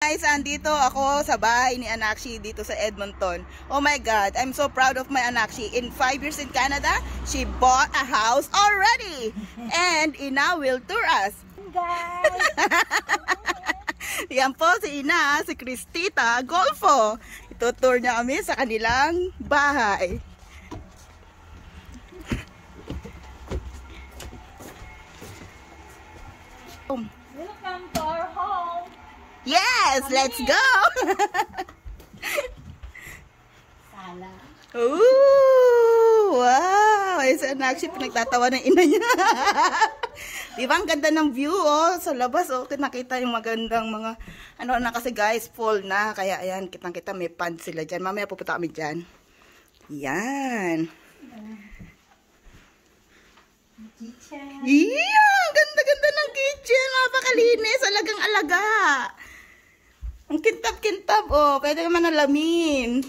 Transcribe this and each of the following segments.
Guys, andito ako sa bahay ni Anakshi dito sa Edmonton. Oh my God, I'm so proud of my Anakshi. In 5 years in Canada, she bought a house already. And Ina will tour us. Guys! Yan po si Ina, si Cristita Golfo. Itutour niya kami sa kanilang bahay. Welcome to our home! Yes, let's go! Sala. Ooh, wow! Ay, si Anakshi, pinagtatawa ng ina niya. Di ba, ang ganda ng view, oh, sa labas, oh, nakita yung magandang mga, ano na kasi guys, fall na, kaya ayan, kitang-kita, may pond sila dyan. Mamaya pupunta kami dyan. Yan. Kitchen. Yeah, ganda-ganda ng kitchen, napakalinis, alagang alaga. Ang kintab-kintab, oh, pwede naman alamin.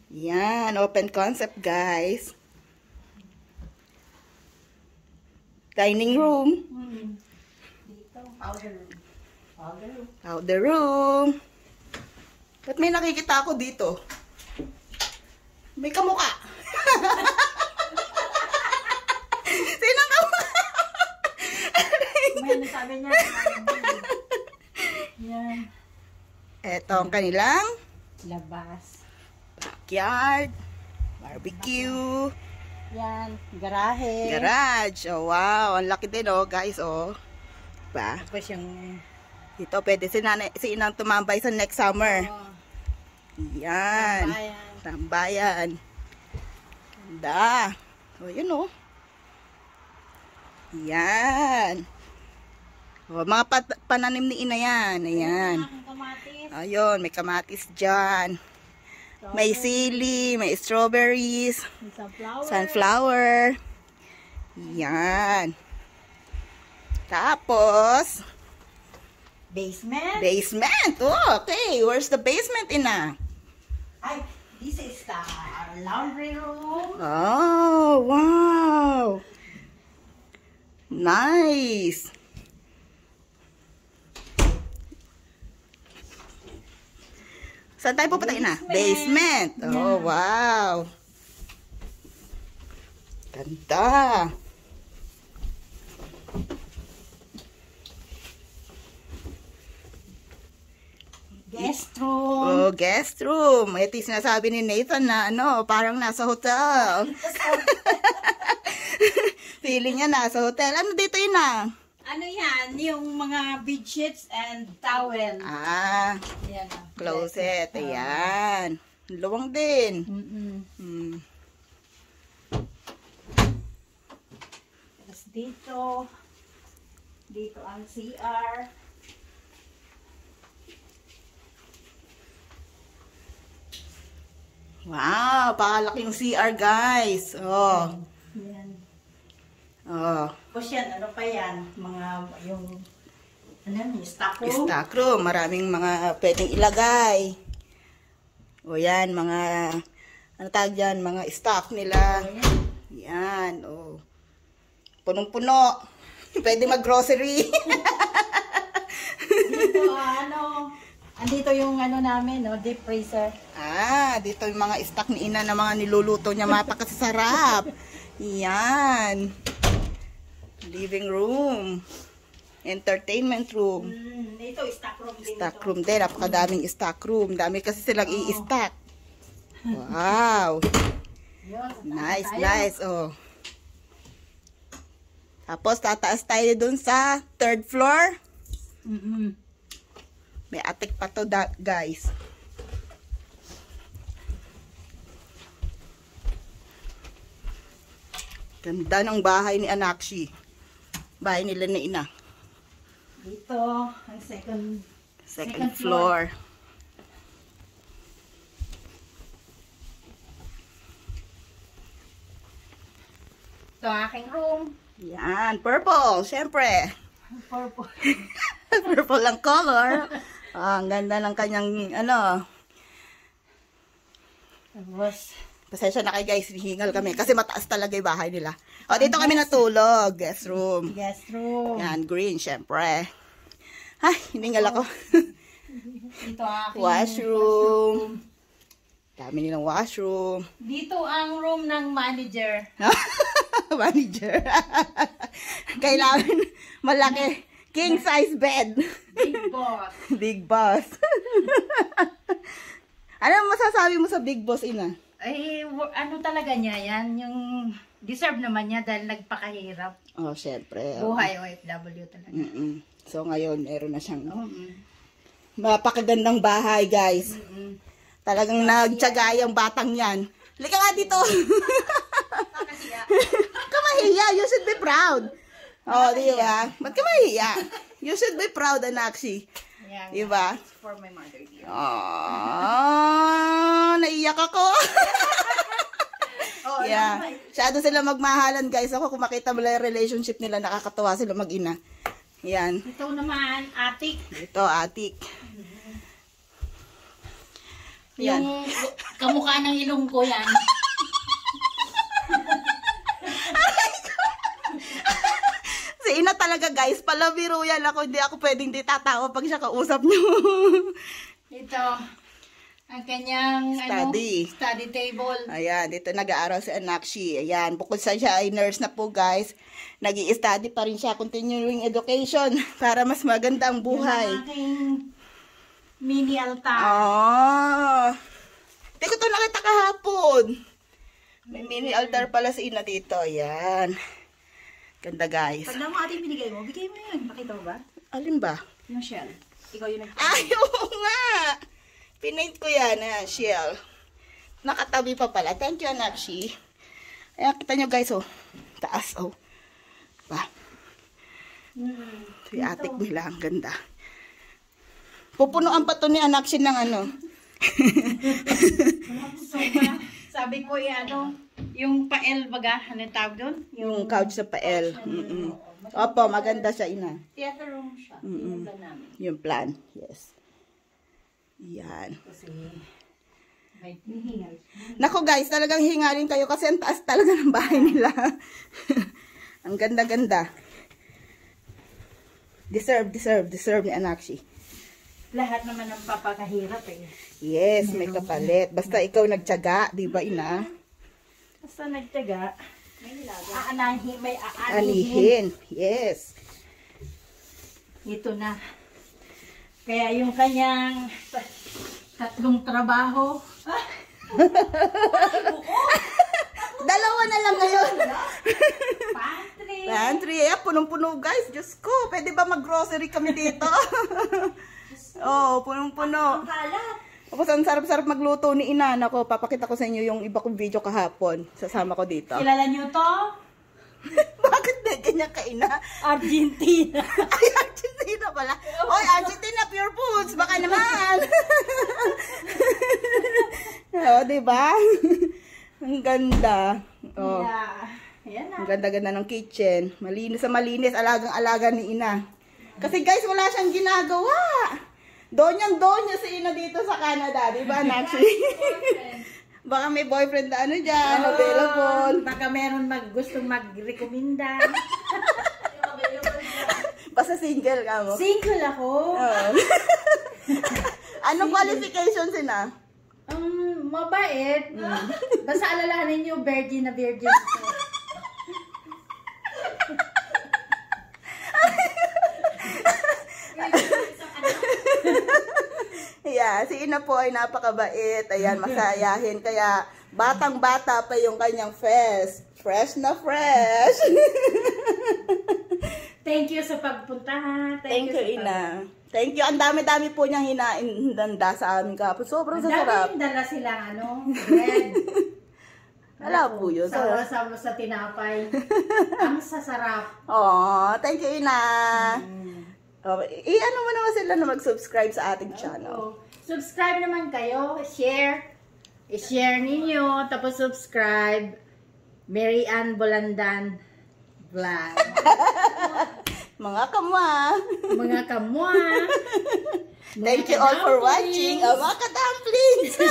Yan, open concept, guys. Dining room. Dito, powder room. Powder room. Powder room. Ba't may nakikita ako dito? May kamukha. Sino kamukha? May nasabi niya. Yan. Ito ang kanilang Labas. backyard. Barbecue. Yan. Garahe. Garage. Oh, wow. Ang laki din, oh, guys, oh. Diba? Tapos yung... Dito, pwede si Inang tumambay sa next summer. Yan. Tambayan. Tambayan. Ganda. O, yun, oh. Yan. O, mga pananim ni Ina yan. Ayan. Kamatis. Ayun, may kamatis dyan. May sili, may strawberries. May sunflower. Sunflower. Yan. Tapos, Basement. basement. Oh, okay. Where's the basement, Ina? Ay, this is the laundry room. Oh, wow. Nice. Saan tayo pupunta, Ina? Basement. Oh, wow. Ganda. Guest room. Oh, guest room. Ito yung sinasabi ni Nathan na ano, parang nasa hotel. Feeling niya nasa hotel. Ano dito, Ina? Ano yan? Yung mga bed sheets and towel. Ah, Yan. closet. Ayan. Luwang din. Mm-mm. Tapos dito ang CR. Wow, pakalaking CR, guys. Oh. Yan. Oh. Tapos yan, ano pa yan? Mga, yung, ano yan, stock room. Stock room. Maraming mga pwedeng ilagay. O yan, mga, ano tawag dyan, mga stock nila. Yan, oh. Punong-puno. Pwede mag-grocery. Dito, andito yung ano namin, no, deep freezer. Ah, dito yung mga stock ni Ina na mga niluluto niya. Mapakasarap. Yan. Living room. Entertainment room. Dito, stock room din. Stock room din. Napakadaming stock room. Dami kasi silang i-stock. Wow. Nice, nice. Oh. Tapos, tataas tayo dun sa 3rd floor. May attic pa to, guys. Ganda ng bahay ni Anakshi. Bahay nila ni Ina. Dito, ang Second floor. Ito ang aking room. Yan, purple, syempre. Purple. Purple ang color. Ah, ang ganda ng kanyang, ano. Tapos, Pasensya na kayo guys, hihingal kami. Kasi mataas talaga yung bahay nila. O, dito kami natulog. Guest room. guest room. Yan, green, syempre. Ay, hiningal ako. Dito ang aking Washroom. Dami nilang washroom. Dito ang room ng manager. Manager. Kailangan malaki. King size bed. Big boss. Big boss. Ano masasabi mo sa Big Boss, Ina? Ay, ano talaga niya yan? Yung deserve naman niya dahil nagpakahirap. Oh, syempre. Buhay OFW talaga. So, ngayon, meron na siyang Mm-mm. mapakagandang bahay, guys. Mm-mm. Talagang nagtyaga yung batang yan. Lika nga dito. Ka mahiya. You should be proud. Oh, di ba? Ba't ka mahiya? You should be proud, Anaksi. Yeah, Di ba? for my mother dear. Oh, naiyak ako. Oh, Yeah. Masyado sila magmahalan, guys. Ako, kung makita mo lang yung relationship nila, nakakatawa sila mag-ina. Yan. Ito naman, atik. Ito, atik. Yan. Yung kamukha ng ilong ko yan. Si Ina talaga, guys. Palabiro yan ako. Hindi ako pwedeng di tatawa pag siya kausap niyo. Ito, ang kanyang Study. study table. Ayan, dito nag-aaral si Anakshi. Ayan, bukod sa siya ay nurse na po, guys. Nag-i-study pa rin siya, continuing education para mas maganda ang buhay. Yung aking mini altar. Ah. Hindi ko ito nakita kahapon. May mini altar pala si Ina dito. Ayan. Ganda, guys. Pag mo ating binigay mo, bigay mo yun. Nakita mo ba? Alin ba? Yung shell. Ikaw yung Ay, oo nga. Pinaint ko yan, shell. Nakatabi pa pala. Thank you, Anakshi. Ayan, kita nyo, guys, oh. Taas, oh. Ba? Si atik nila, ang ganda. Pupunuan pa to ni Anakshi ng ano. Sabi ko yung pael baga, ano tawag doon? Yung couch sa pael. Opo, maganda siya, Ina. Theater room siya. Yung plan namin. Yung plan, yes. Yan. Kasi may hihingal. Nako, guys, talagang hingalin kayo kasi ang taas talaga ng bahay nila. Ang ganda-ganda. Deserve ni Anakshi. Lahat naman ng papakahirap eh. Yes, may kapalit. Basta ikaw nagtiyaga, di ba, Ina? Basta nagtiyaga, may aanahin, may aanihin. Anihin. Yes. Ito na. Kaya yung kanyang tatlong trabaho. Dalawa na lang ngayon. Pantry. Pantry. Punong-puno, guys. Diyos ko, pwede ba mag-grocery kami dito? Oh, punong-puno. Ang kalat. Tapos ang sarap-sarap magluto ni Ina. Nako, papakita ko sa inyo yung iba kong video kahapon. Sasama ko dito. Kilala niyo to? Bakit na ganyan ka, Ina? Argentina. Ay, Argentina pala. Oy, Argentina Pure Foods. Baka naman. Oh, diba? Ang ganda. Oh. Yeah. Ayan na. Ang ganda-ganda ng kitchen. Malinis sa malinis. Alagang-alaga ni Ina. Kasi guys, wala siyang ginagawa. Donya si Ina dito sa Canada. Diba, Naxi? Baka may boyfriend na ano dyan, available. Baka meron gustong mag-rekomenda. Basta single ka mo. Single ako. Oo. Anong qualifications, Ina? Mabait. Basta alalahanin niyo, virgin na virgin ako. Yeah, si Ina po ay napakabait. Ayan, masayahin. Kaya batang-bata pa yung kanyang face. Fresh na fresh. Thank you sa pagpunta. Thank you, Ina. Thank you. Ang dami-dami po niyang hinainanda sa amin kapon. Sobrang sasarap. Dami dala silang bread. Wala po yun. Sama-sama sa tinapay. Ang sasarap. Oh, thank you, Ina. Oh, ano mo naman sila na mag-subscribe sa ating channel. Subscribe naman kayo. Share. I-share ninyo. Tapos subscribe. Mary Ann Bolandan Vlog. Mga kamwa. Mga kamwa. Thank you all for watching. Mga ka-dumplings.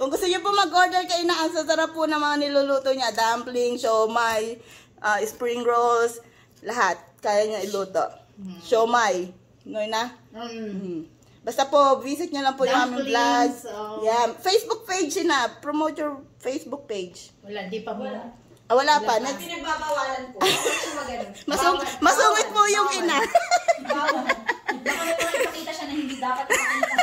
Kung gusto niyo po mag-order kay Ina, ang sasarap po ng mga niluluto niya. Dumpling, siomay, spring rolls, lahat. Kaya niya iluto. Siomay. Noy na? Basta po, visit nyo lang po yung aming vlog. Yeah. Facebook page na. Promote your Facebook page. Wala, di pa muna. Wala pa. Next. Pinagbabawalan po. Masungit po yung ina. Baka may ipakita siya na hindi dapat ipakita.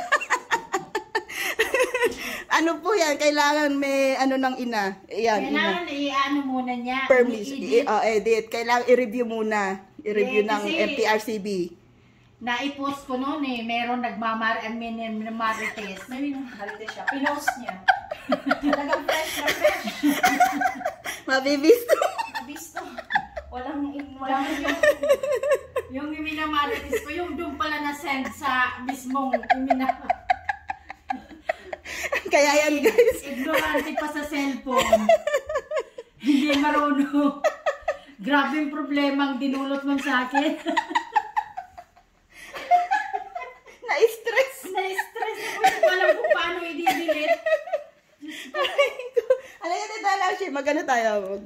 Ano po yan? Kailangan may ano ng ina. Ayan, Kailangan i-ano muna niya. Permis. i-edit. Edit. Kailangan i-review muna. I-review ng Kasi- MTRCB. Na-i-post ko noon eh. Meron nagmamarites. Halite siya. Pinost niya. Talagang fresh na fresh. Mabibisto. Nabisto. Walang Yung iminamarites ko, yung doon pala na-send sa mismong Kaya yan, guys. ignorante pa sa cellphone. Hindi marunong. Grabe yung problema ang dinulot mo sa akin. Na-stress. Na-stress ako. Hindi ko alam kung paano i-delete. Alam niyo, Tita Lashi, magano tayo.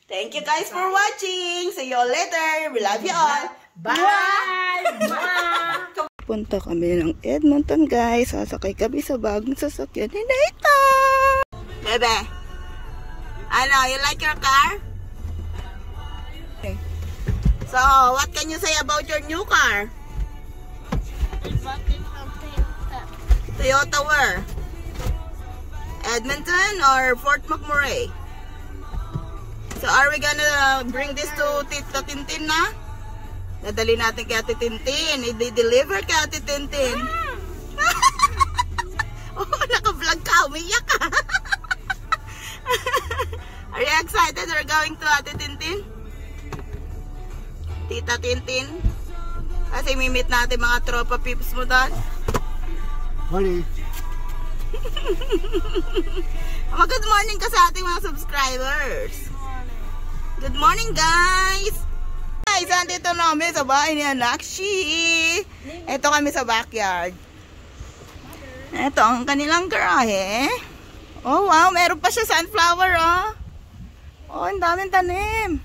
Thank you guys for watching. See you later. We love you all. Bye! Bye! Punta kami ng Edmonton, guys. Sasakay kami sa bagong sasakyan ni Nita. Bebe, ano, you like your car? Okay. So, what can you say about your new car? Toyota where? Edmonton or Fort McMurray? So, are we gonna bring this to Tita Tintin na? Nadali natin kay Ate Tintin. I-deliver kay Ate Tintin. Oh, naka-vlog ka. Umiyak ka. Are you excited we're going to Ate Tintin? Tita Tintin? Kasi mimit natin mga tropa peeps mo doon. Morning. Good morning ka sa ating mga subscribers. Good morning, guys! Guys, andito namin sa bahay ni Anakshi. Ito kami sa backyard. Ito ang kanilang garahe. Oh, wow. Meron pa siya sunflower, oh. Oh, ang daming tanim.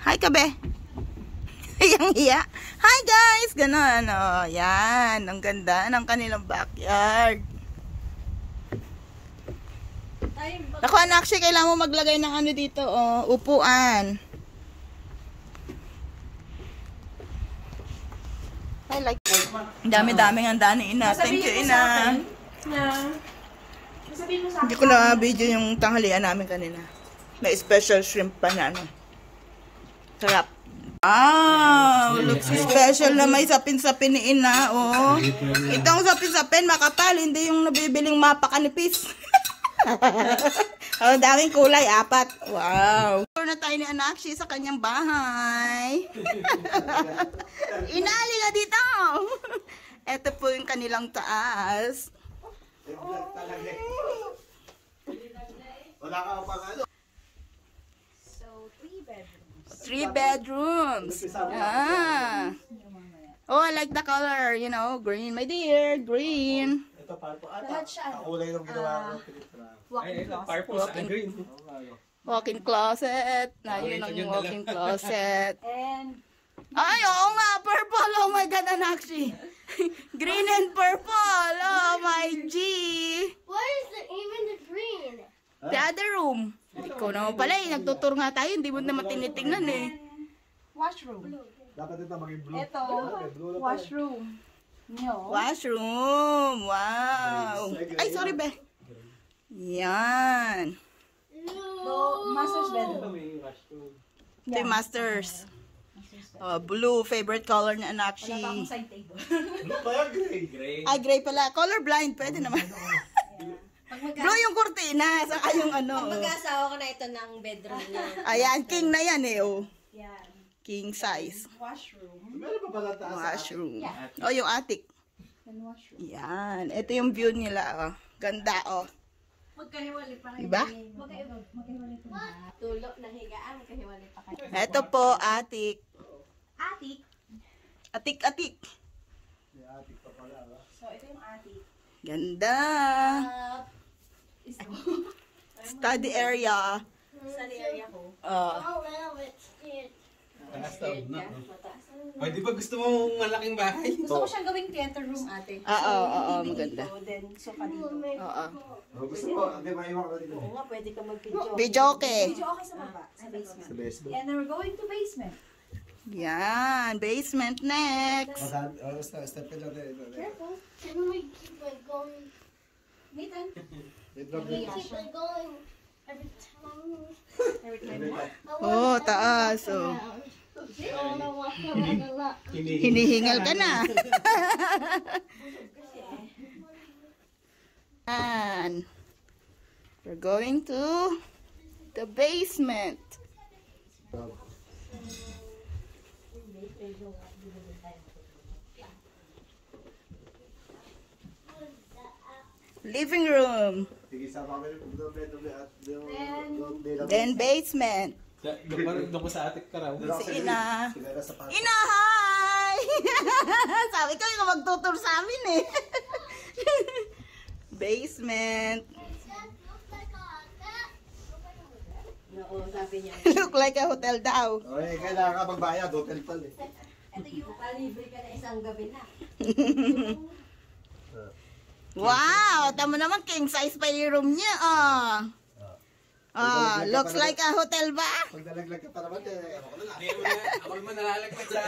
Hi, kabe. Hiyang-hiya. Hi, guys. Ganon, oh. Yan. Ang ganda ng kanilang backyard. Ako, Anakshi, kailangan mo maglagay ng ano dito, oh, upuan. I like it. Dami-daming handa ni Ina. Thank you, Ina. Sabihin mo sa Hindi ko na video yung tanghalian namin kanina. May special shrimp pa na, ano. Sarap. Wow! Looks special na may sapin-sapin ni Ina, oh. Itong sapin-sapin, makapal. Hindi yung nabibiling mapakanipis. Oh, daming kulay, 4. Wow. Tour na tayo ni Anakshi sa kanyang bahay. Inali ka dito. Ito po yung kanilang taas. Wala ka pang ano. So, 3 bedrooms. 3 bedrooms. Ah. Oh, I like the color, you know, green, my dear, green. Ito parpo. Lahat siya, ano? Ang kulay ng ginawa ko. Walk-in closet. Walk-in closet. Na yun ang walk-in closet. And Ay, oo nga, purple. Oh my God, Anakshi. Green and purple. Oh my G. What is even the green? The other room. Ikaw naman pala eh. Nagtutur nga tayo. Hindi mo naman tinitingnan eh. washroom. Dapat ito maging blue. Ito, Blue na washroom. No. Washroom. Wow. Ay, sorry, be. Yan. So, master's bedroom. Ito yung masters. Blue, favorite color ni Wala pa akong Anakshi. side table. Blue pa yan, gray. Ay, gray pala. Color blind. Pwede naman. Blue yung kurtina. Saka yung ano. Mag-asawa ko na ito ng bedroom niya. Ayan, king na yan eh. Oh. Yan. King size. Washroom. Meron pa pala taas. Washroom. Oh, yung attic. And washroom. Yan. Ito yung view nila. Oh. Ganda, oh. Magkahiwalay pa kayo. Diba? Magkahiwalay pa. Tulo ng higaan, kahiwalay pa kayo. Ito po, attic. Attic. Atik-atik. So, ito yung attic. Ganda. Study area. Study area ko. Oh. Oh, well, it's it. Taas na. Pwede ba gusto mo malaking bahay? Gusto ko siyang gawing theater room, ate. Oo, TV maganda. dito, then sofa dito. Oo. Gusto mo, hindi maiwan ka dito. Oo nga, pwede ka mag-video. Video okay. Medyo okay sa baba, sa basement. Sa basement. And then we're going to basement. Yan, basement next. Step ka dyan. Careful. Can we keep on going? Nathan. We keep on going every time. Every time. Oh, taas. Oh. I wanna walk around a lot. Hinihingal ka na. And we're going to the basement. Living room. Sige, sama kami at Then basement. doon ko sa atik ka raw. Si Ina. Ina, hi! Sabi ko yung magtutur sa amin eh. Basement. Oo, sabi niya. Look like a hotel daw. Okay, kailangan ka magbayad. Hotel pala eh. Ito yung palibre ka na isang gabi na. Wow! Tama naman, king size pa yung room niya. Looks like a hotel ba? Pag nalaglag ka pa naman, ako na lang. Ako naman nalalaglag sa...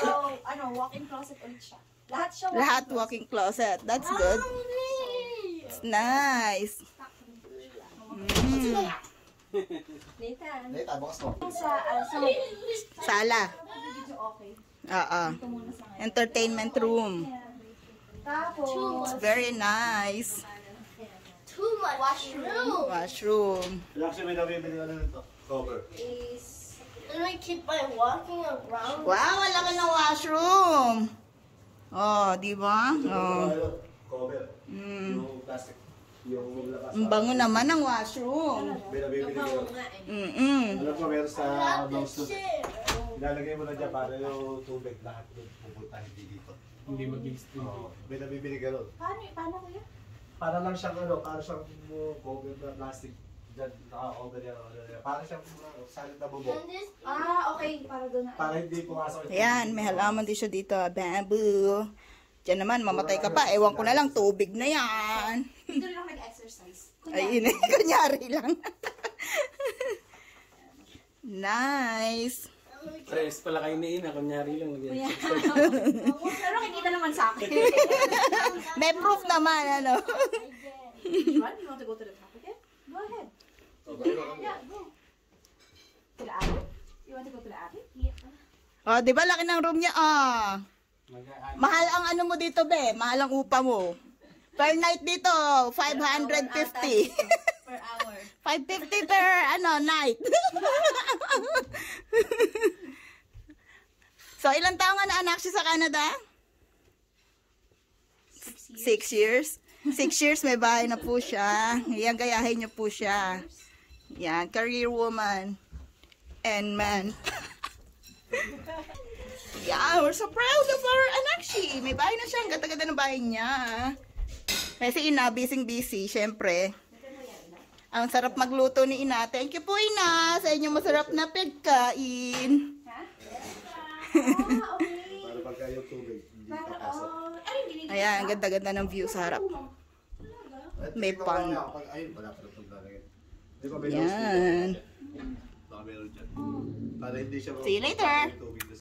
So, walk-in closet ulit siya. Lahat siya Lahat walking closet. That's good. It's nice. Nathan. Neta, bukas mo. sa Sala. video okay. Ito muna sa ngayon. Entertainment room. Tapos, It's very nice. Too much washroom. Washroom. Actually, may nabibili ka na nito. Cover. Is and I keep on walking around. Wow, wala ka ng washroom. Oh, di ba? Oh. Cover. Yung plastic. Yung labas. Ang bango naman ng washroom. May nabibili ka. Oo nga eh. Alam ko, meron sa mouse to. Ilalagay mo na dyan para yung tubig lahat doon pupunta, hindi dito. Hindi mag-extend. May nabibili ka doon. paano kuya? Para lang siyang para siyang cover na plastic. Diyan, naka-cover yan. Para siyang solid na bubong. And this Okay. Para doon na. Para hindi pumasok. Ayan, may halaman din siya dito. Bamboo. Diyan naman, mamatay ka pa. Ewan ko na lang, tubig na yan. Dito rin ako nag-exercise. Ay, kunyari lang. Nice. Press pala kayo ni Ina, kunyari lang. Pero kikita naman sa akin. May proof naman, ano. Which one? You want to go to the top again? Go ahead. Yeah, go. To the attic? You want to go to the attic? Yeah. Oh, di ba laki ng room niya? Mahal ang ano mo dito, be. Mahal ang upa mo. Per night dito, 550. per hour. 550 per night. So, ilang taon nga na anak siya sa Canada? 6 years. 6 years may bahay na po siya. Yan, gayahin niyo po siya. Yan, career woman and man. Yeah, we're so proud of our anak she. May bahay na siya. Ang ganda-ganda ng bahay niya. Kasi Ina, busy, syempre. Ang sarap magluto ni Ina. Thank you po, Ina, sa inyong masarap na pagkain. Okay. Para pagka yung tubig, hindi papasok. Ayan, ang ganda-ganda ng view sa harap. May pang. Ayun, wala pa rin paglalagay. Di ba may Yan. Baka meron dyan. Para hindi siya See you later.